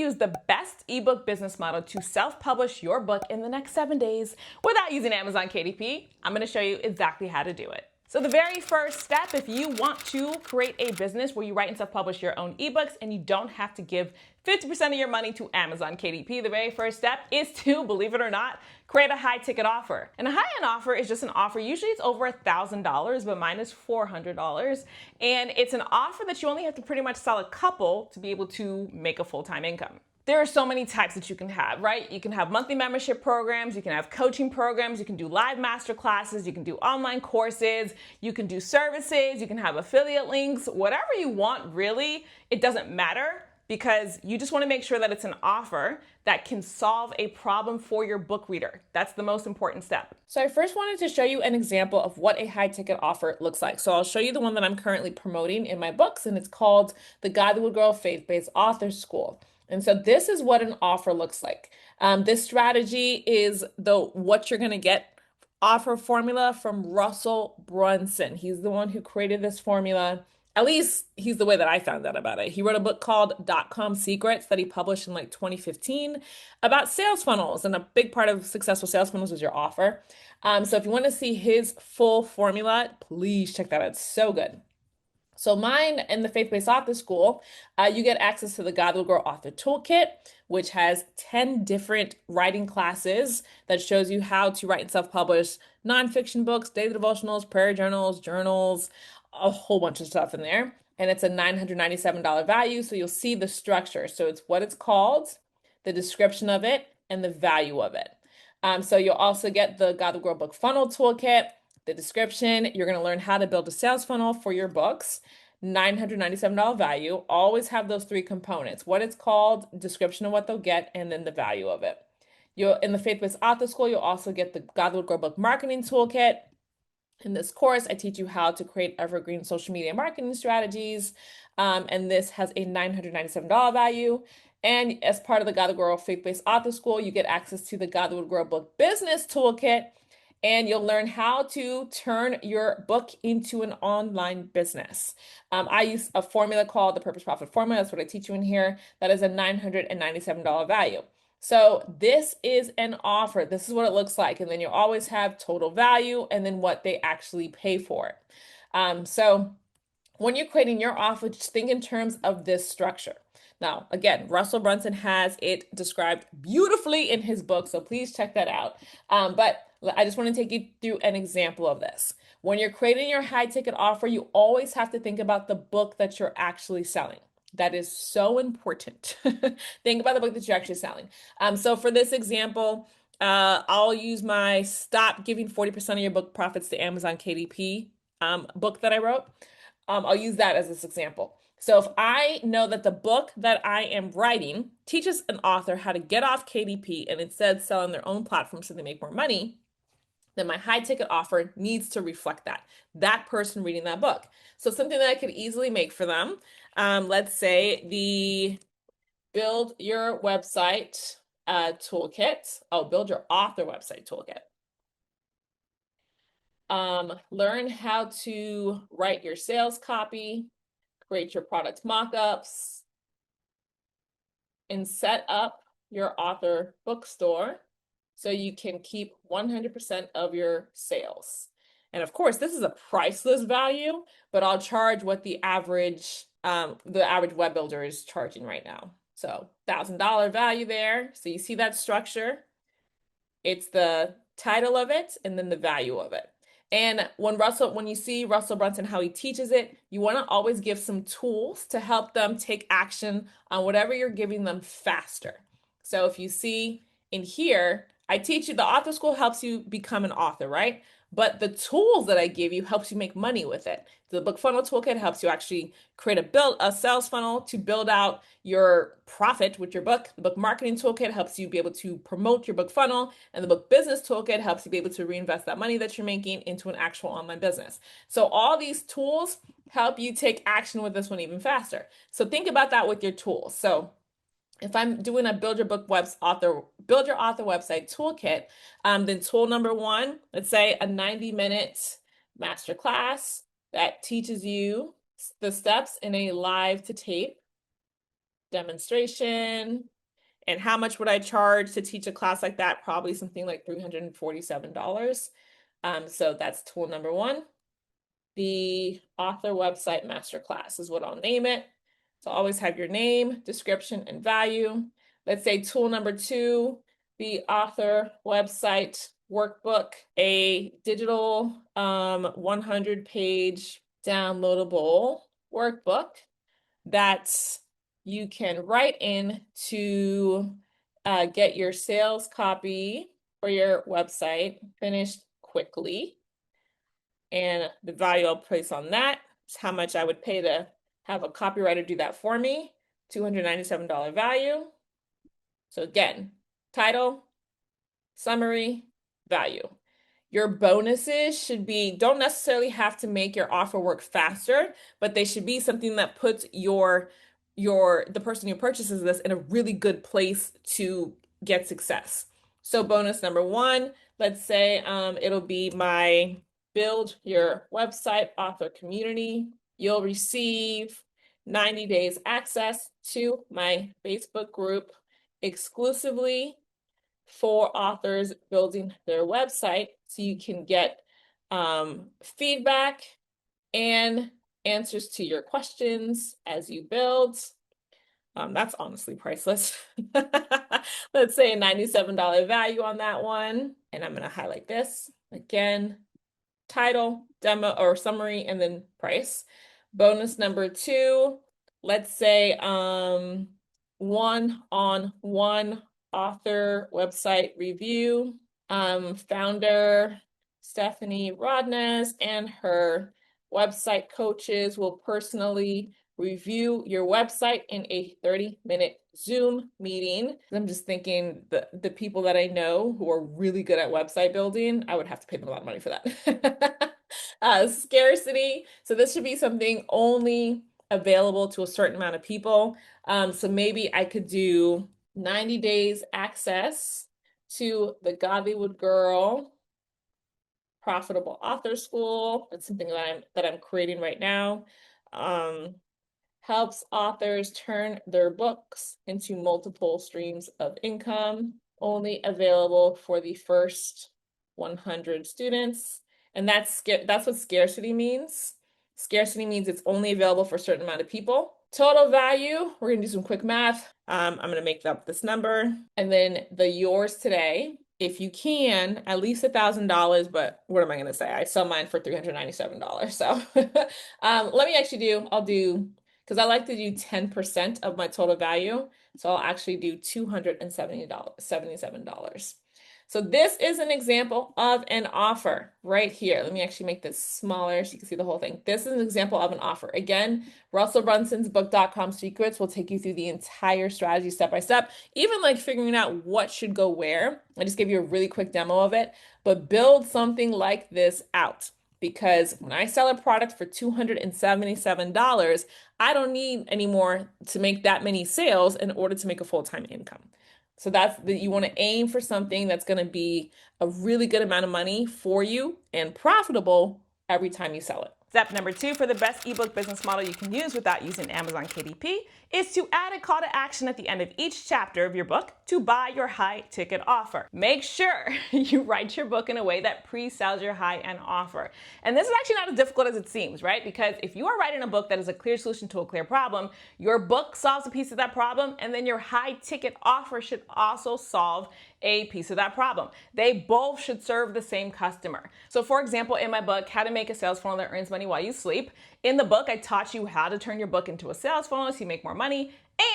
use the best ebook business model to self-publish your book in the next 7 days without using Amazon KDP. I'm going to show you exactly how to do it. So the very first step, if you want to create a business where you write and self-publish your own ebooks and you don't have to give 50% of your money to Amazon KDP, the very first step is to, believe it or not, create a high ticket offer. And a high-end offer is just an offer, usually it's over $1,000, but mine is $400. And it's an offer that you only have to pretty much sell a couple to be able to make a full-time income. There are so many types that you can have, right? You can have monthly membership programs, you can have coaching programs, you can do live master classes, you can do online courses, you can do services, you can have affiliate links, whatever you want really, it doesn't matter because you just want to make sure that it's an offer that can solve a problem for your book reader. That's the most important step. So I first wanted to show you an example of what a high ticket offer looks like. So I'll show you the one that I'm currently promoting in my books, and it's called The Guide That Would Grow a Faith-Based Author School. And so this is what an offer looks like. This strategy is what you're going to get offer formula from Russell Brunson. He's the one who created this formula. At least he's the way that I found out about it. He wrote a book called .com Secrets that he published in like 2015 about sales funnels. And a big part of successful sales funnels is your offer. So if you want to see his full formula, please check that out. It's so good. So mine in the Faith-Based Author School, you get access to the God Will Grow Author Toolkit, which has 10 different writing classes that shows you how to write and self-publish nonfiction books, daily devotionals, prayer journals, a whole bunch of stuff in there. And it's a $997 value, so you'll see the structure. So it's what it's called, the description of it, and the value of it. So you'll also get the God Will Grow Book Funnel Toolkit, the description. You're going to learn how to build a sales funnel for your books. $997 value. Always have those three components: what it's called, description of what they'll get, and then the value of it. In the Faith-Based Author School, you'll also get the God Will Grow Book Marketing Toolkit. In this course, I teach you how to create evergreen social media marketing strategies. And this has a $997 value. And as part of the God Will Grow Faith-Based Author School, you get access to the God Will Grow Book Business Toolkit. And you'll learn how to turn your book into an online business. I use a formula called the Purpose Profit Formula. That's what I teach you in here. That is a $997 value. So this is an offer. This is what it looks like. And then you'll always have total value and then what they actually pay for it. So when you're creating your offer, just think in terms of this structure. Now, again, Russell Brunson has it described beautifully in his book, so please check that out. But I just want to take you through an example of this. When you're creating your high ticket offer, you always have to think about the book that you're actually selling. That is so important. Think about the book that you're actually selling. So for this example, I'll use my Stop Giving 40% of Your Book Profits to Amazon KDP book that I wrote. I'll use that as this example. So if I know that the book that I am writing teaches an author how to get off KDP and instead sell on their own platform so they make more money, then my high ticket offer needs to reflect that person reading that book. So something that I could easily make for them, let's say the Build Your Website Toolkit. Oh, Build Your Author Website Toolkit. Learn how to write your sales copy, create your product mock-ups, and set up your author bookstore so you can keep 100% of your sales. And of course, this is a priceless value, but I'll charge what the average web builder is charging right now. So $1,000 value there. So you see that structure. It's the title of it and then the value of it. And when you see Russell Brunson, how he teaches it, you want to always give some tools to help them take action on whatever you're giving them faster. So if you see in here, I teach you, the author school helps you become an author, right? But the tools that I give you helps you make money with it. The book funnel toolkit helps you actually create a sales funnel to build out your profit with your book. The book marketing toolkit helps you be able to promote your book funnel, and the book business toolkit helps you be able to reinvest that money that you're making into an actual online business. So all these tools help you take action with this one even faster. So think about that with your tools. So if I'm doing a Build Your Author Website Toolkit, then tool number one, let's say a 90-minute masterclass that teaches you the steps in a live to tape demonstration. And how much would I charge to teach a class like that? Probably something like $347. So that's tool number one. The author website masterclass is what I'll name it. So always have your name, description, and value. Let's say tool number two, the author website workbook, a digital 100-page downloadable workbook that you can write in to get your sales copy for your website finished quickly. And the value I'll place on that is how much I would pay to have a copywriter do that for me, $297 value. So again, title, summary, value. Your bonuses should be, don't necessarily have to make your offer work faster, but they should be something that puts the person who purchases this in a really good place to get success. So bonus number one, let's say it'll be my build your website author community. You'll receive 90 days access to my Facebook group exclusively for authors building their website, so you can get feedback and answers to your questions as you build. That's honestly priceless. Let's say a $97 value on that one. And I'm going to highlight this again, title, demo, or summary, and then price. Bonus number two, let's say one-on-one author website review. Founder Stephanie Rodnes and her website coaches will personally review your website in a 30-minute Zoom meeting. I'm just thinking the people that I know who are really good at website building, I would have to pay them a lot of money for that. Scarcity. So this should be something only available to a certain amount of people. So maybe I could do 90 days access to the Godlywood Girl Profitable Author School. That's something that I'm creating right now. Helps authors turn their books into multiple streams of income. Only available for the first 100 students. And that's what scarcity means. Scarcity means it's only available for a certain amount of people. Total value, we're gonna do some quick math. I'm gonna make up this number. And then the yours today, if you can, at least $1,000, but what am I gonna say? I sell mine for $397. So let me actually I'll do, because I like to do 10% of my total value. So I'll actually do $277. So this is an example of an offer right here. Let me actually make this smaller so you can see the whole thing. This is an example of an offer. Again, RussellBrunson'sBook.com secrets will take you through the entire strategy step by step, even like figuring out what should go where. I just gave you a really quick demo of it, but build something like this out. Because when I sell a product for $277, I don't need anymore to make that many sales in order to make a full-time income. So you want to aim for something that's going to be a really good amount of money for you and profitable every time you sell it. Step number two for the best ebook business model you can use without using Amazon KDP is to add a call to action at the end of each chapter of your book to buy your high ticket offer. Make sure you write your book in a way that pre-sells your high end offer. And this is actually not as difficult as it seems, right? Because if you are writing a book that is a clear solution to a clear problem, your book solves a piece of that problem, and then your high ticket offer should also solve a piece of that problem. They both should serve the same customer. So for example, in my book, How to Make a Sales Funnel That Earns Money While You Sleep, in the book, I taught you how to turn your book into a sales funnel so you make more money.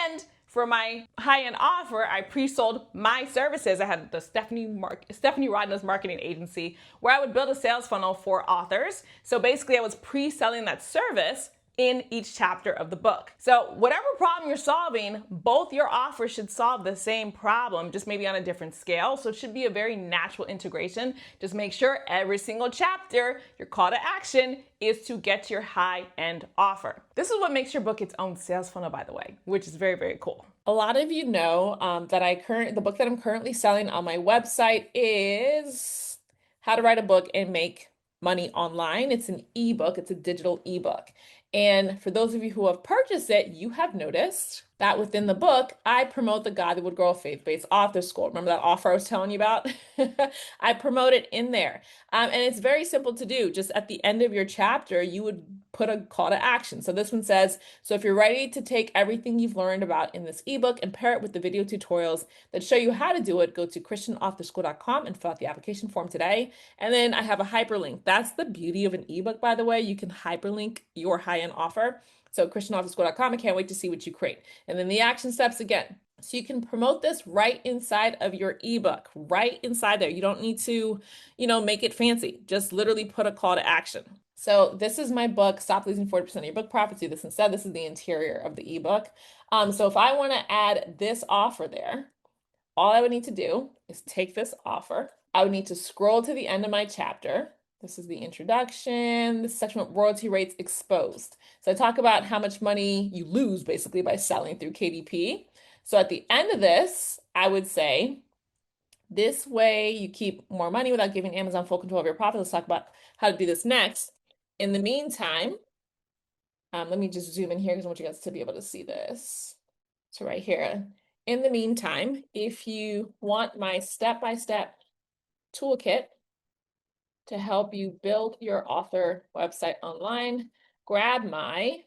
And for my high-end offer, I pre-sold my services. I had the Stephanie Rodnes marketing agency where I would build a sales funnel for authors. So basically I was pre-selling that service in each chapter of the book. So whatever problem you're solving, both your offers should solve the same problem, just maybe on a different scale. So it should be a very natural integration. Just make sure every single chapter, your call to action is to get your high-end offer. This is what makes your book its own sales funnel, by the way, which is very, very cool. A lot of you know that the book that I'm currently selling on my website is How to Write a Book and Make Money Online. It's an ebook, it's a digital ebook. And for those of you who have purchased it, you have noticed that within the book, I promote the Godlywood Girl Faith-Based Author School. Remember that offer I was telling you about? I promote it in there. And it's very simple to do. Just at the end of your chapter, you would put a call to action. So this one says, so if you're ready to take everything you've learned about in this ebook and pair it with the video tutorials that show you how to do it, go to christianauthorschool.com and fill out the application form today. And then I have a hyperlink. That's the beauty of an ebook, by the way. You can hyperlink your high-end offer. So christianauthorschool.com, I can't wait to see what you create. And then the action steps again. So you can promote this right inside of your ebook, right inside there. You don't need to, make it fancy. Just literally put a call to action. So this is my book, Stop Losing 40% of Your Book Profits. Do this instead. This is the interior of the ebook. So if I want to add this offer there, all I would need to do is take this offer. I would need to scroll to the end of my chapter. This is the introduction, this section with royalty rates exposed. So I talk about how much money you lose basically by selling through KDP. So at the end of this, I would say, this way you keep more money without giving Amazon full control of your profits. Let's talk about how to do this next. In the meantime, let me just zoom in here because I want you guys to be able to see this. So right here. In the meantime, if you want my step-by-step toolkit to help you build your author website online, grab my,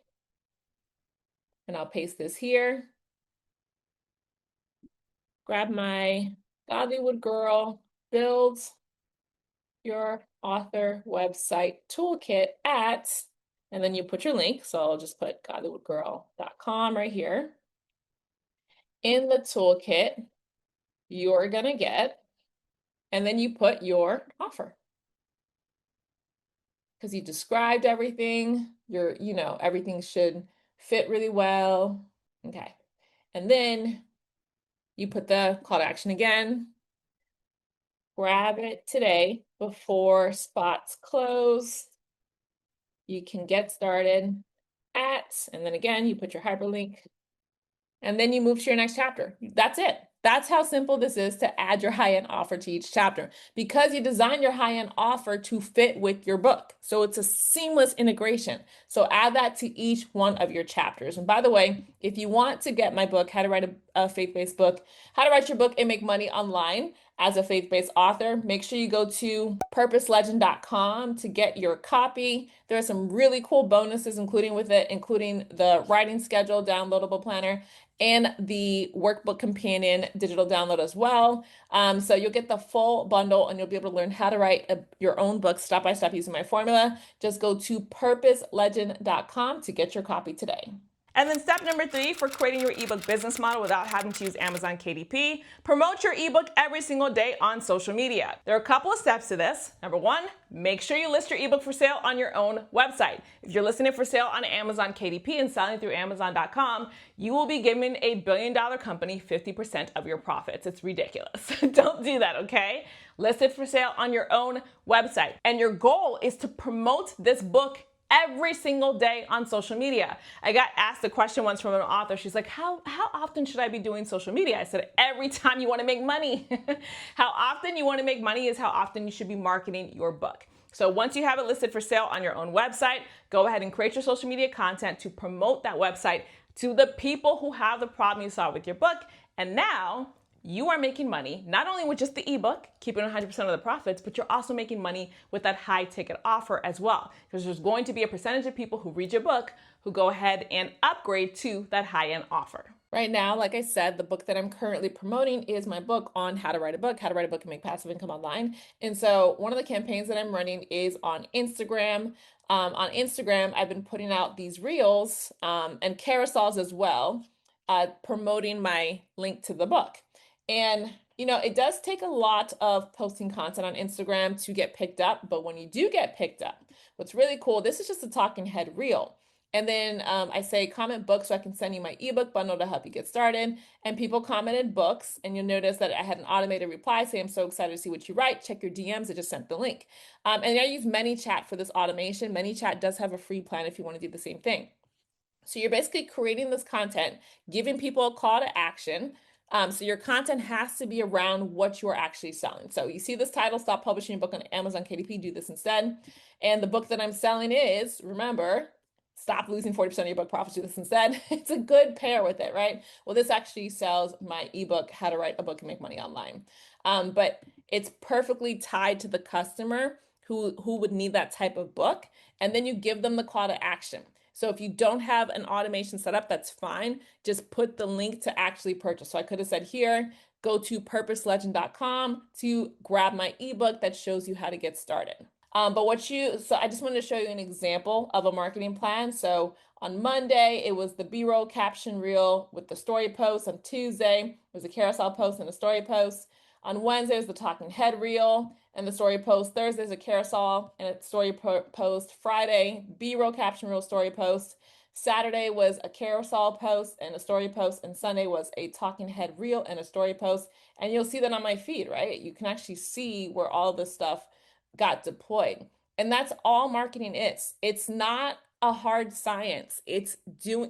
and I'll paste this here, grab my Godlywood Girl Builds Your Author Website Toolkit at, and then you put your link, so I'll just put godlywoodgirl.com right here. In the toolkit, you're gonna get, and then you put your offer. Because you described everything, everything should fit really well. Okay. And then you put the call to action again. Grab it today before spots close. You can get started at, and then again, you put your hyperlink, and then you move to your next chapter. That's it. That's how simple this is to add your high-end offer to each chapter, because you design your high-end offer to fit with your book. So it's a seamless integration. So add that to each one of your chapters. And by the way, if you want to get my book, How to Write a Faith-Based Book, How to Write Your Book and Make Money Online as a Faith-Based Author, make sure you go to purposelegend.com to get your copy. There are some really cool bonuses including the writing schedule, downloadable planner, and the workbook companion digital download as well. So you'll get the full bundle and you'll be able to learn how to write your own book step by step using my formula. Just go to purposelegend.com to get your copy today. And then step number 3 for creating your ebook business model without having to use Amazon KDP, promote your ebook every single day on social media. There are a couple of steps to this. Number 1, make sure you list your ebook for sale on your own website. If you're listing it for sale on Amazon KDP and selling through Amazon.com, you will be giving a billion-dollar company 50% of your profits. It's ridiculous. Don't do that, okay? List it for sale on your own website. And your goal is to promote this book every single day on social media. I got asked a question once from an author. She's like, how often should I be doing social media? I said, every time you want to make money. How often you want to make money is how often you should be marketing your book. So once you have it listed for sale on your own website, go ahead and create your social media content to promote that website to the people who have the problem you solve with your book. And now you are making money, not only with just the ebook, keeping 100% of the profits, but you're also making money with that high ticket offer as well. Because there's going to be a percentage of people who read your book who go ahead and upgrade to that high-end offer. Right now, like I said, the book that I'm currently promoting is my book on how to write a book and make passive income online. And so one of the campaigns that I'm running is on Instagram. On Instagram, I've been putting out these reels and carousels as well, promoting my link to the book. And, it does take a lot of posting content on Instagram to get picked up. But when you do get picked up, what's really cool, this is just a talking head reel. And then I say comment book so I can send you my ebook bundle to help you get started. And people commented books. And you'll notice that I had an automated reply saying, I'm so excited to see what you write. Check your DMs. I just sent the link. And I use ManyChat for this automation. ManyChat does have a free plan if you want to do the same thing. So you're basically creating this content, giving people a call to action. So your content has to be around what you're actually selling. So you see this title, Stop Publishing Your Book on Amazon KDP, do this instead. And the book that I'm selling is, remember, stop losing 40% of your book profits, do this instead. It's a good pair with it, right? Well, this actually sells my ebook, How to Write a Book and Make Money Online. But it's perfectly tied to the customer who would need that type of book. And then you give them the call to action. So if you don't have an automation set up, that's fine. Just put the link to actually purchase. So I could have said here, go to purposelegend.com to grab my ebook that shows you how to get started. So I just wanted to show you an example of a marketing plan. So on Monday, it was the B-roll caption reel with the story post. On Tuesday, it was a carousel post and a story post. On Wednesday, it was the talking head reel and the story post. Thursday is a carousel and a story post. Friday, B-roll caption reel story post. Saturday was a carousel post and a story post, and Sunday was a talking head reel and a story post. And you'll see that on my feed, right? You can actually see where all this stuff got deployed. And that's all marketing is. It's not a hard science. It's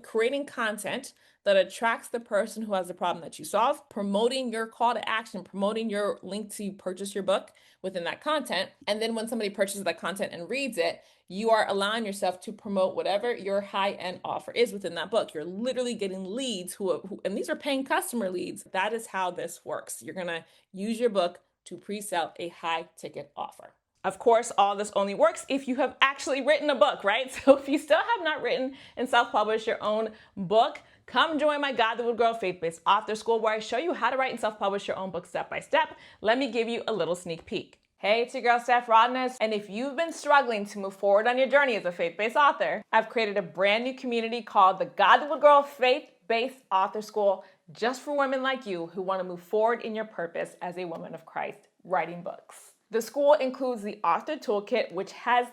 creating content that attracts the person who has the problem that you solve, promoting your call to action, promoting your link to purchase your book within that content. And then when somebody purchases that content and reads it, you are allowing yourself to promote whatever your high-end offer is within that book. You're literally getting leads and these are paying customer leads. That is how this works. You're gonna use your book to pre-sell a high-ticket offer. Of course, all this only works if you have actually written a book, right? So if you still have not written and self-published your own book, come join my God That Would Grow Faith-Based Author School, where I show you how to write and self-publish your own book step by step. Let me give you a little sneak peek. Hey, it's your girl, Steph Rodness, and if you've been struggling to move forward on your journey as a faith-based author, I've created a brand new community called the God That Would Grow Faith-Based Author School, just for women like you who want to move forward in your purpose as a woman of Christ writing books. The school includes the Author Toolkit, which has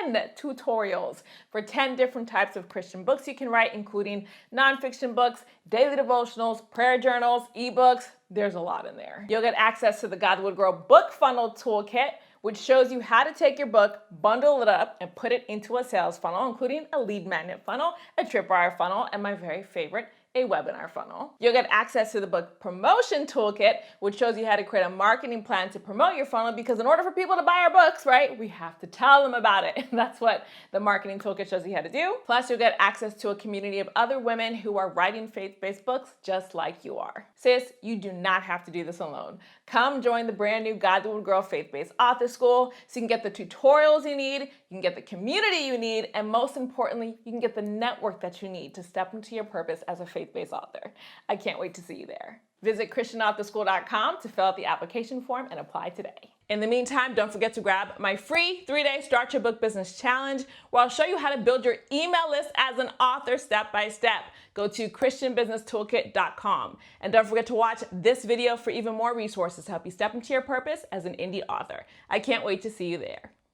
10 tutorials for 10 different types of Christian books you can write, including nonfiction books, daily devotionals, prayer journals, ebooks. There's a lot in there. You'll get access to the God Would Grow Book Funnel Toolkit, which shows you how to take your book, bundle it up, and put it into a sales funnel, including a lead magnet funnel, a tripwire funnel, and my very favorite, a webinar funnel. You'll get access to the book promotion toolkit, which shows you how to create a marketing plan to promote your funnel, because in order for people to buy our books, right, we have to tell them about it. And that's what the marketing toolkit shows you how to do. Plus, you'll get access to a community of other women who are writing faith-based books just like you are. Sis, you do not have to do this alone. Come join the brand new God That Would Grow Faith-Based Author School so you can get the tutorials you need, you can get the community you need, and most importantly, you can get the network that you need to step into your purpose as a faith-based author. I can't wait to see you there. Visit ChristianAuthorSchool.com to fill out the application form and apply today. In the meantime, don't forget to grab my free 3-day Start Your Book Business Challenge, where I'll show you how to build your email list as an author step by step. Go to ChristianBusinessToolkit.com. And don't forget to watch this video for even more resources to help you step into your purpose as an indie author. I can't wait to see you there.